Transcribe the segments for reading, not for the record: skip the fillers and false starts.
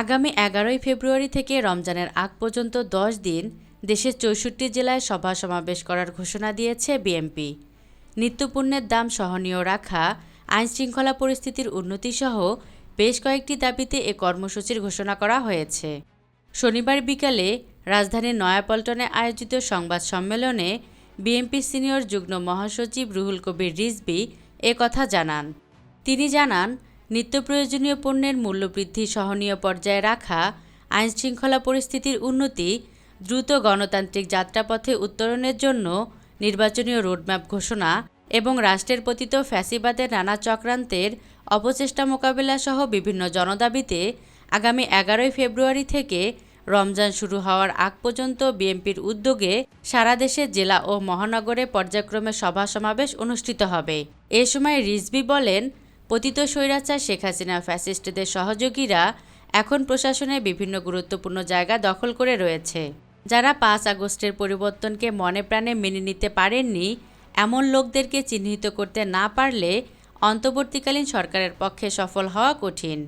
আগামী ১১ই ফেব্রুয়ারি থেকে রমজানের আগ পর্যন্ত ১০ দিন দেশের ৬৪ জেলায় সভা সমাবেশ করার ঘোষণা দিয়েছে বিএনপি। নিত্যপণ্যের দাম সহনীয় রাখা, আইনশৃঙ্খলা পরিস্থিতির উন্নতিসহ বেশ কয়েকটি দাবিতে এ কর্মসূচির ঘোষণা করা হয়েছে। শনিবার বিকালে রাজধানীর নয়াপল্টনে আয়োজিত সংবাদ সম্মেলনে বিএনপির সিনিয়র যুগ্ম মহাসচিব রুহুল কবির রিজভী এ কথা জানান। তিনি জানান, নিত্যপ্রয়োজনীয় পণ্যের মূল্যবৃদ্ধি সহনীয় পর্যায়ে রাখা, আইনশৃঙ্খলা পরিস্থিতির উন্নতি, দ্রুত গণতান্ত্রিক যাত্রাপথে উত্তরণের জন্য নির্বাচনীয় রোডম্যাপ ঘোষণা এবং রাষ্ট্রের পতিত ফ্যাসিবাদের নানা চক্রান্তের অপচেষ্টা মোকাবিলাসহ বিভিন্ন জনদাবিতে আগামী ১১ই ফেব্রুয়ারি থেকে রমজান শুরু হওয়ার আগ পর্যন্ত বিএনপির উদ্যোগে সারা দেশের জেলা ও মহানগরে পর্যায়ক্রমে সভা সমাবেশ অনুষ্ঠিত হবে। এ সময় রিজভী বলেন, পতিত স্বৈরাচার শেখ হাসিনা ফ্যাসিস্টদের সহযোগীরা এখন প্রশাসনের বিভিন্ন গুরুত্বপূর্ণ জায়গা দখল করে রয়েছে। যারা ৫ আগস্টের পরিবর্তনকে মনে প্রাণে মেনে নিতে পারেননি, এমন লোকদেরকে চিহ্নিত করতে না পারলে অন্তর্বর্তীকালীন সরকারের পক্ষে সফল হওয়া কঠিন।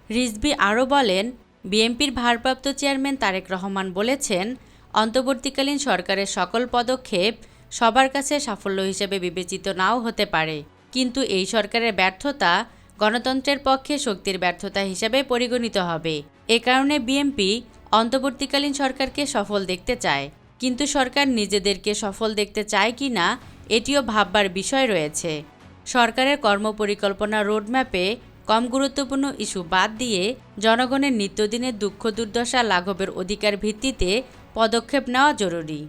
রিজভী আরও বলেন, বিএনপির ভারপ্রাপ্ত চেয়ারম্যান তারেক রহমান বলেছেন, অন্তর্বর্তীকালীন সরকারের সকল পদক্ষেপ সবার কাছে সাফল্য হিসেবে বিবেচিত নাও হতে পারে, কিন্তু এই সরকারের ব্যর্থতা গণতন্ত্রের পক্ষে শক্তির ব্যর্থতা হিসেবে পরিগণিত হবে। এ কারণে বিএনপি অন্তর্বর্তীকালীন সরকারকে সফল দেখতে চায়, কিন্তু সরকার নিজেদেরকে সফল দেখতে চায় কি না এটিও ভাববার বিষয় রয়েছে। সরকারের কর্মপরিকল্পনা রোডম্যাপে কম গুরুত্বপূর্ণ ইস্যু বাদ দিয়ে জনগণের নিত্যদিনের দুঃখ দুর্দশা লাঘবের অধিকার ভিত্তিতে পদক্ষেপ নেওয়া জরুরি।